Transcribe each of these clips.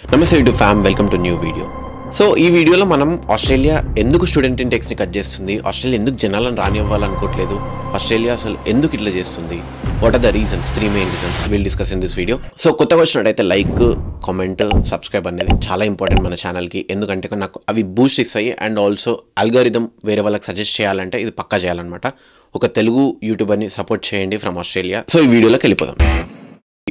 నమస్తే YouTube fam, welcome to new video. So ఈ వీడియోలో మనం ఆస్ట్రేలియా ఎందుకు స్టూడెంట్ ఇండెక్స్ని కట్ చేస్తుంది, ఆస్ట్రేలియా ఎందుకు జనాలను రానివ్వాలనుకోవట్లేదు, ఆస్ట్రేలియా అసలు ఎందుకు ఇట్లా చేస్తుంది, what are the reasons, 3 main reasons will discuss in this video. So కొత్తగా వచ్చినట్టయితే లైక్, కామెంట్, సబ్స్క్రైబ్ అనేది చాలా ఇంపార్టెంట్ మన ఛానల్కి. ఎందుకంటే నాకు అవి బూస్ట్ ఇస్తాయి అండ్ ఆల్సో అల్గారిథం వేరే వాళ్ళకి సజెస్ట్ చేయాలంటే ఇది పక్కా చేయాలన్నమాట. ఒక తెలుగు యూట్యూబర్ని సపోర్ట్ చేయండి ఫ్రమ్ ఆస్ట్రేలియా. సో ఈ వీడియోలోకి వెళ్ళిపోదాం.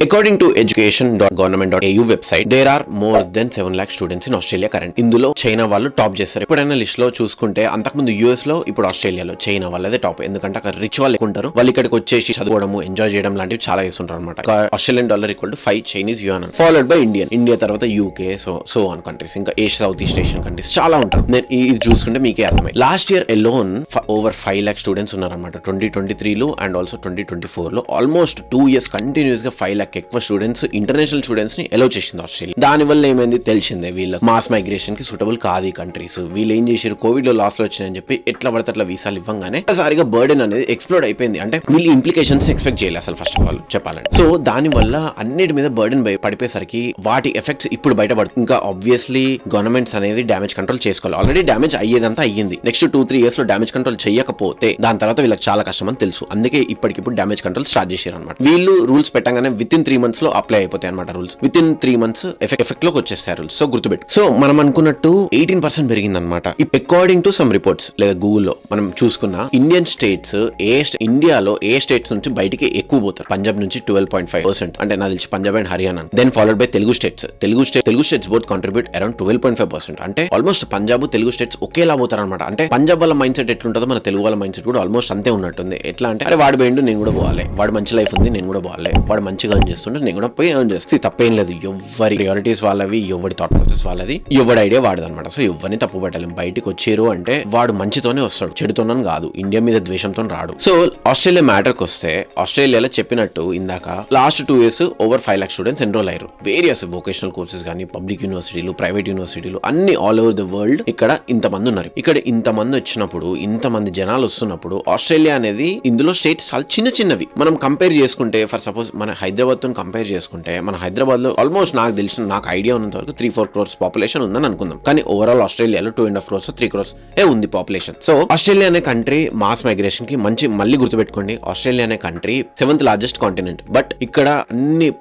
According to education.government.au website, there are more than 7 lakh students in Australia current. ఇందులో చైనా వాళ్ళు టాప్ చేస్తారు. ఎప్పుడైనా లిస్ట్ లో చూసుకుంటే అంతకుముందు యూఎస్ లో, ఇప్పుడు ఆస్ట్రేలియాలో చైనా వాళ్ళదే టాప్. ఎందుకంటే అక్కడ రిచ్ వాళ్ళు ఉంటారు, వాళ్ళు ఇక్కడికి వచ్చేసి చదువుకోవడము, ఎంజాయ్ చేయడం లాంటివి చాలా చేస్తుంటారు అనమాట. Australian dollar equal to 5 Chinese yuan, followed by India తర్వాత యూకే, సో ఆన్ కంట్రీస్, ఇంకా సౌత్ ఈస్ట్ ఏషియన్ కంట్రీస్ చాలా ఉంటారు. ఇది చూసుకుంటే మీకే అర్థమై. Last year alone over 5 lakh students ఉన్నారనమాట. 2023లో అండ్ ఆల్సో 2024లో ఆల్మోస్ట్ 2 years కంటిన్యూస్ గా 5 lakh ఎక్కువ స్టూడెంట్స్, ఇంటర్నేషనల్ స్టూడెంట్స్ ని ఎలో చేసింది ఆస్ట్రేలియా. దాని వల్ల ఏమైంది తెలిసిందే, వీళ్ళ మాస్ మైగ్రేషన్ కి సూటబుల్ కాదు ఈ కంట్రీస్. వీళ్ళు ఏం చేశారు, కోవిడ్ లో లాస్ లో వచ్చినాయని చెప్పి ఎట్లా పడితే అట్లా వీసాలు ఇవ్వగానే ఒకసారిగా బర్డెన్ అనేది ఎక్స్ప్లోడ్ అయిపోయింది. అంటే వీళ్ళు ఇంప్లికేషన్స్ ఎక్స్పెక్ట్ చేయాలి అసలు ఫస్ట్ ఆఫ్ ఆల్ చెప్పాలంటే. సో దాని వల్ల అన్నిటి మీద బర్డెన్ పడిపోయేసరికి వాటి ఎఫెక్ట్స్ ఇప్పుడు బయటపడుతుంది. ఇంకా ఆబ్వియస్లీ గవర్నమెంట్స్ అనేది డ్యామేజ్ కంట్రోల్ చేసుకోవాలి. ఆల్రెడీ డ్యామేజ్ అయ్యేదంతా అయ్యింది. నెక్స్ట్ 2-3 years లో డ్యామేజ్ కంట్రోల్ చేయకపోతే దాని తర్వాత వీళ్ళకి చాలా కష్టం అని తెలుసు. అందుకే ఇప్పటికిప్పుడు డ్యామేజ్ కంట్రోల్ స్టార్ట్ చేశారు అనమాట. వీళ్ళు రూల్స్ పెట్టగానే విత్ ఇన్ 3 months లో అప్లై అయిపోతాయి అనమాట. Rules with in 3 months effect లోకి వచ్చేస్తాయి రూల్స్. సో గుర్తుపెట్టు. సో మనం అనుకున్నట్టు 18% పెరిగింది అనమాట. అకార్డింగ్ టు సమ్ రిపోర్ట్స్ లేదా గూగుల్లో మనం చూసుకున్న ఇండియన్ స్టేట్స్, ఇండియాలో ఏ స్టేట్స్ నుంచి బయటికి ఎక్కువ పోతారు. పంజాబ్ నుంచి 12.5%, అంటే నాకు తెలిసి Punjab and Haryana. Then followed by Telugu states. Telugu states both contribute around 12.5%. అంటే ఆల్మోస్ట్ పంజాబ్, తెలుగు స్టేట్స్ ఒకేలా పోతారు అనమాట. అంటే పంజాబ్ వాళ్ళ మైండ్ సెట్ ఎట్లుంటుందో మన తెలుగు వాళ్ళ మైండ్ సెట్ కూడా ఆల్మోస్ట్ అంతే ఉన్నట్టుంది. ఎట్లా అంటే, అరే వాడు పోయిండు నేను కూడా పోవాలి, వాడు మంచి లైఫ్ ఉంది నేను కూడా పోవాలి, వాడు మంచిగా ఎర్న్ చేస్తుంటే నేను కూడా పోయి ఎర్న్ చేస్తే తప్పేం లేదు. ఎవరి ప్రయారిటీస్ వాళ్ళవి, ఎవరి థాట్ ప్రాసెస్ వాళ్ళది, ఎవరి ఐడియా వాడదు అనమాట. సో ఎవరిని తప్పు పెట్టలేం. బయటికి వచ్చారు అంటే వాడు మంచితోనే వస్తాడు, చెడుతోనని కాదు. ఇండియా మీద ద్వేషంతో రాడు. సో ఆస్ట్రేలియా మ్యాటర్కి వస్తే, ఆస్ట్రేలియాలో చెప్పినట్టు ఇందాక last 2 years over 5 lakh students enrol అయ్యారు. వేరియస్ వొకేషనల్ కోర్సెస్ కానీ, పబ్లిక్ యూనివర్సిటీలు, ప్రైవేట్ యూనివర్సిటీలు అన్ని ఆల్ ఓవర్ ద వరల్డ్. ఇక్కడ ఇంతమంది ఉన్నారు. ఇక్కడ ఇంతమంది వచ్చినప్పుడు, ఇంతమంది జనాలు వస్తున్నప్పుడు, ఆస్ట్రేలియా అనేది ఇందులో స్టేట్స్ చాలా చిన్నవి. మనం కంపేర్ చేసుకుంటే, ఫర్ సపోజ్ మన హైదరాబాద్ తో కంపేర్ చేసుకుంటే, మన హైదరాబాద్ లో ఆల్మోస్ట్ నాకు ఐడియా ఉన్నంత వరకు 3-4 crores పాపులేషన్ ఉందని అనుకుందాం. కానీ ఓవరాల్ ఆస్ట్రేలియాలో 2.5 crores 3 crores ఉంది పాపులేషన్. సో ఆస్ట్రేలియా అనే కంట్రీ మాస్ మైగ్రేషన్ కి మళ్ళీ గుర్తుపెట్టుకోండి, ఆస్ట్రేలియా అనే country 7th largest continent. But ఇక్కడ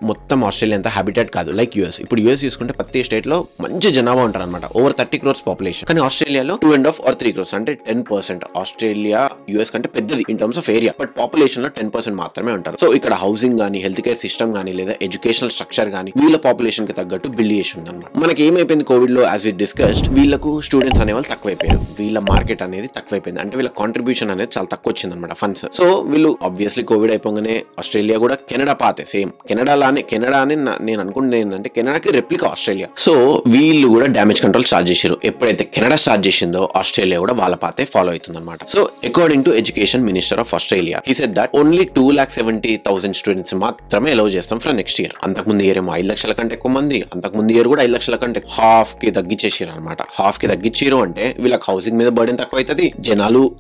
మొత్తం ఆస్ట్రేలియా అంతా హ్యాబిటేట్ కాదు లైక్ యూఎస్. ఇప్పుడు యూఎస్ తీసుకుంటే ప్రతి స్టేట్ లో మంచి జనాభా ఉంటారు అనమాట, ఓవర్ 30 crores పాపులేషన్. కానీ ఆస్ట్రేలియాలో 2.5 or 3 crores, అంటే 10%. ఆస్ట్రేలియా యూఎస్ కంటే పెద్దది in terms of area, but population లో 10% మాత్రమే ఉంటారు. సో ఇక్కడ హౌసింగ్ గానీ, హెల్త్ కేర్ సిస్టమ్ గానీ, లేదా ఎడ్యుకేషనల్ స్ట్రక్చర్ గానీ వీళ్ళ పాపులేషన్ కి తగ్గట్టు బిల్డ్ చేసి ఉందన్నమాట. మనకి ఏమైపోయింది కోవిడ్ లో, యాజ్ వి డిస్కస్డ్, వీళ్ళకు స్టూడెంట్స్ అనే వాళ్ళు తక్కువైపోయారు. వీళ్ళ మార్కెట్ అనేది తక్కువైపోయింది. అంటే వీళ్ళ కాంట్రిబ్యూషన్ అనేది చాలా తక్కువ వచ్చింది అనమాట, ఫండ్స్. సో వీళ్ళు ఆబ్వియస్లీ కోవిడ్ అయిపోగానే ఆస్ట్రేలియా కూడా కెనడా పాతే, సేమ్ కెనడా అని నేను అనుకుంటుంది ఏంటంటే, కెనడాకి రెప్లికా ఆస్ట్రేలియా. సో వీళ్ళు కూడా డ్యామేజ్ కంట్రోల్ స్టార్ట్ చేశారు. ఎప్పుడైతే కెనడా స్టార్ట్ చేసిందో ఆస్ట్రేలియా కూడా వాళ్ళ పాతే ఫాలో అవుతుంది అనమాట. So according to education minister of Australia, he said that only 2,70,000 students మాత్రమే అలౌ చేస్తాం ఫ్రమ్ నెక్స్ట్ ఇయర్. అంతకుముందు ఇయర్ ఏమో 5 లక్షల కంటే ఎక్కువ మంది, అంతకుముందు ఇయర్ కూడా 5 లక్షల కంటే హాఫ్ కి తగ్గించేసారు అనమాట. హాఫ్ కి తగ్గించారు అంటే వీళ్ళకి హౌసింగ్ మీద బర్డెన్ తక్కువ అవుతుంది.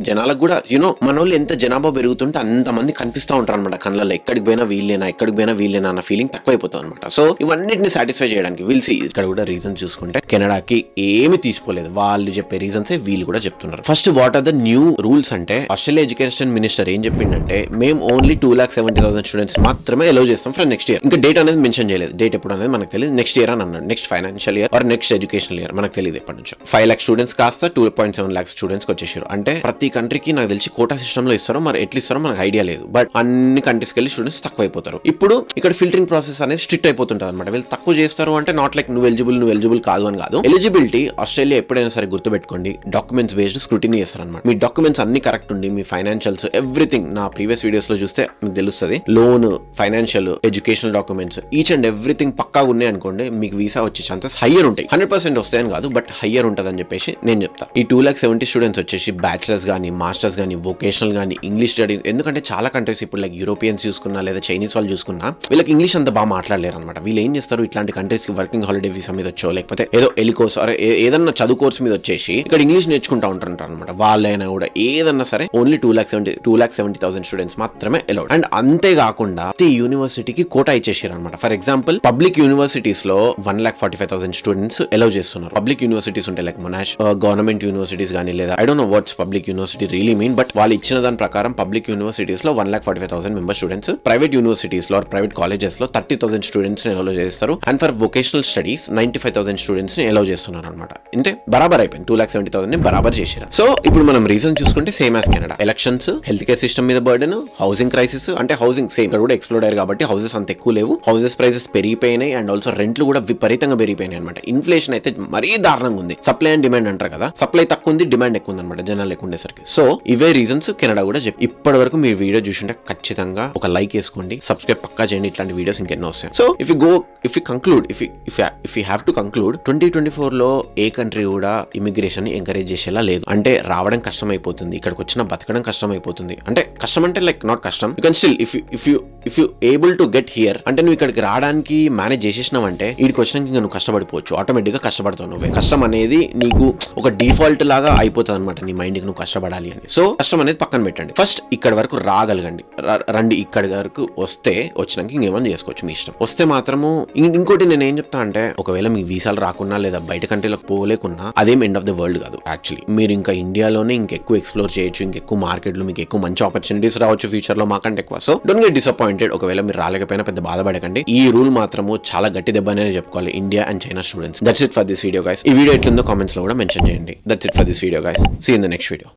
జనాలకు కూడా మన వాళ్ళు ఎంత జనాభా పెరుగుతుంటే అంత మంది కనిపిస్తూ ఉంటారు అనమాట కళ్ళల్లో. ఎక్కడికి పోయినా వీళ్ళేనా అన్న ఫీలింగ్ తక్కువ అయిపోతుంది అనమాట. సో ఇవన్నిటిని సాటిస్ఫై చేయడానికి వీళ్ళు ఇక్కడ కూడా రీజన్ చూసుకుంటే, కెనడాకి ఏమి తీసుకోలేదు, వాళ్ళు చెప్పే రీజన్స్ వీళ్ళు కూడా చెప్తున్నారు. First what are the new rules అంటే, ఆస్ట్రేలియా ఎడ్యుకేషన్ మినిస్టర్ ఏం చెప్పిండంటే, మేము ఓన్లీ 2,70,000 స్టూడెంట్స్ మాత్రమే అలౌ చేస్తాం ఫ్రమ్ నెక్స్ట్ ఇయర్. ఇంకా డేట్ అనేది మెన్షన్ చేయలేదు. డేట్ ఎప్పుడు అనేది మనకు తెలియదు. నెక్స్ట్ ఇయర్ అని అన్నాడు. Next financial year or next educational year మనకు తెలియదు ఎప్పటి నుంచో. 5 lakh స్టూడెంట్స్ కాస్త 2.7 lakh స్టూడెంట్స్ కి వచ్చేసారు. అంటే ప్రతి కంట్రీకి నాకు తెలిసి కోటా సిస్టమ్ లో ఇస్తారో, మరి ఎట్లా ఇస్తారో మనకు ఐడియా లేదు. బట్ అన్ని కంట్రీస్కి వెళ్ళి స్టూడెంట్స్ తక్కువ అయిపోతారు. ఇప్పుడు ఇక్కడ ఫిల్టరింగ్ ప్రాసెస్ అనేది స్ట్రిక్ట్ అయిపోతుంటుంది అనమాట. వీళ్ళు తక్కువ చేస్తారు అంటే నాట్ లైక్ నువ్వు ఎలిజిబుల్ కాదు అని కాదు. ఎలిజిబిలిటీ ఆస్ట్రేలియా ఎప్పుడైనా సరే గుర్తుపెట్టుకోండి, డాక్యుమెంట్స్ బేస్డ్ స్క్రూటినీ చేస్తారు అనమాట. మీ డాక్యుమెంట్స్ అన్ని కరెక్ట్ ఉండి, మీ ఫైనాన్షియల్స్ ఎవ్రీథింగ్, నా ప్రీవియస్ వీడియోస్ లో చూస్తే మీకు తెలుస్తుంది, loan, financial, educational documents each and everything పక్కా ఉన్నాయి అనుకోండి, మీకు వీసా వచ్చే ఛాన్సెస్ హయ్యర్ ఉంటాయి. 100% వస్తాయని కాదు, బట్ హయ్యర్ ఉంటుంది అని చెప్పేసి నేను చెప్తా. ఈ 2,70,000 స్టూడెంట్స్ వచ్చేసి బ్యాచిలర్స్ కానీ, మాస్టర్స్ కానీ, వొకేషనల్ కానీ, ఇంగ్లీష్ స్టడీ. ఎందుకంటే చాలా కంట్రీస్ ఇప్పుడు లైక్ యూరోపియన్స్ చూసుకున్నా లేదా చైనీస్ వాళ్ళు చూసుకున్నా వీళ్ళకి ఇంగ్లీష్ అంత బాగా మాట్లాడలేరు అనమాట. వీళ్ళు ఏం చేస్తారు, ఇట్లాంటి కంట్రీస్ కి వర్కింగ్ హాలిడే వీసా మీద వచ్చో, లేకపోతే ఏదో ఎలికోర్స్ ఏదన్నా చదువు కోర్స్ మీద వచ్చేసి ఇక్కడ ఇంగ్లీష్ నేర్చుకుంటా ఉంటారు అనమాట. వాళ్ళైనా కూడా ఏదన్నా సరే ఓన్లీ 2,70,000 స్టూడెంట్స్ మాత్రమే అలౌడ్. అండ్ అంతేకాకుండా ప్రతి యూనివర్సిటీకి అందరికీ కోటా ఇచ్చేసారు అనమాట. ఫర్ ఎగ్జాంపుల్ పబ్లిక్ యూనివర్సిటీస్ లో 1,45,000 స్టూడెంట్స్ అలౌ చేస్తున్నారు. పబ్లిక్ యూనివర్సిటీస్ ఉంటాయి లైక్ మొనాష్, గవర్నమెంట్ యూనివర్సిటీస్ కానీ, లేదా I don't know what's public university really mean, but వాళ్ళు ఇచ్చిన దాని ప్రకారం పబ్లిక్ యూనివర్సిటీస్ లో 1,45,000 మెంబర్ స్టూడెంట్స్, ప్రైవేట్ యూనివర్సిటీస్ లో ప్రైవేట్ కాలేజెస్ లో 30,000 స్టూడెంట్స్ ని అలౌ చేస్తారు. And for vocational studies 95,000 students ని అలౌ చేస్తున్నారు అనమాట. అంటే బరాబర్ అయిపోయింది, 2,70,000 ని బరాబర్ చేశారు. సో ఇప్పుడు మనం రీజన్ చూసుకుంటే same as Canada. Elections, health care system మీద బర్డెన్, హౌసింగ్ క్రైసిస్, అంటే హౌసింగ్ సేమ్ కూడా ఎక్స్ప్లోడ్ అయ్యారు కాబట్టి హౌసెస్ అంత ఎక్కువ లేవు, హౌసెస్ ప్రైసెస్ పెరిగిపోయినాయి, అండ్ ఆల్సో రెంట్లు కూడా విపరీతంగా పెరిగిపోయినాయి అనమాట. ఇన్ఫ్లేషన్ అయితే మరీ దారుణంగా ఉంది. సప్లై అండ్ డిమాండ్ అంటారు కదా, సప్లై తక్కువ ఉంది, డిమాండ్ ఎక్కువ ఉంది అనమాట జనాలు ఎక్కువ ఉండేసరికి. సో ఇవే రీజన్స్ కెనడా కూడా చెప్పి. ఇప్పటి వరకు మీరు వీడియో చూసింటే ఖచ్చితంగా ఒక లైక్ వేసుకోండి, సబ్స్క్రైబ్ పక్కా చేయండి, ఇట్లాంటి వీడియోస్ ఇంకెన్నో వస్తాయి. So if you conclude, if you have to conclude, 2024 లో ఏ కంట్రీ కూడా ఇమిగ్రేషన్ ఎంకరేజ్ చేసేలా లేదు. అంటే రావడం కష్టం అయిపోతుంది, ఇక్కడికి వచ్చిన బతకడం కష్టం అయిపోతుంది. అంటే కష్టం అంటే లైక్ నాట్ కష్టం, you can still if you able to get here, అంటే నువ్వు ఇక్కడికి రావడానికి మేనేజ్ చేసేసినావు అంటే ఇక్కడికి వచ్చినాక ఇంకా నువ్వు కష్టపడిపోవచ్చు, ఆటోమేటిక్ గా కష్టపడతావు నువ్వే. కష్టం అనేది నీకు ఒక డిఫాల్ట్ లాగా అయిపోతుంది అనమాట నీ మైండ్ కి, నువ్వు కష్టపడాలి అని. సో కష్టం అనేది పక్కన పెట్టండి, ఫస్ట్ ఇక్కడ వరకు రాగలగండి, రండి. ఇక్కడ వరకు వచ్చినాక ఇంకేమన్నా చేసుకోవచ్చు మీ ఇష్టం. వస్తే మాత్రము ఇంకోటి నేను ఏం చెప్తా అంటే, ఒకవేళ మీ వీసాలు రాకున్నా లేదా బయట కంట్రీలకు పోలేకున్నా అదేం ఎండ్ ఆఫ్ ద వరల్డ్ కాదు. యాక్చువల్లీ మీరు ఇంకా ఇండియాలోనే ఇంకెక్కువ ఎక్స్ప్లోర్ చేయొచ్చు, ఇంకెక్కువ మార్కెట్లు, మీకు ఎక్కువ మంచి ఆపర్చునిటీస్ రావచ్చు ఫ్యూచర్ లో మాకంటే ఎక్కువ. So don't get disappointed. ఒకవేళ మీరు రాలేకపోయినా పెద్ద బాధపడకండి. ఈ రూల్ మాత్రము చాలా గట్టి దెబ్బ అనేది చెప్పుకోవాలి India and China students. That's it for this video guys. ఈ వీడియో ఎట్లుందో కామెంట్స్ లో కూడా మెన్షన్ చేయండి. That's it for this video guys. See in the next video.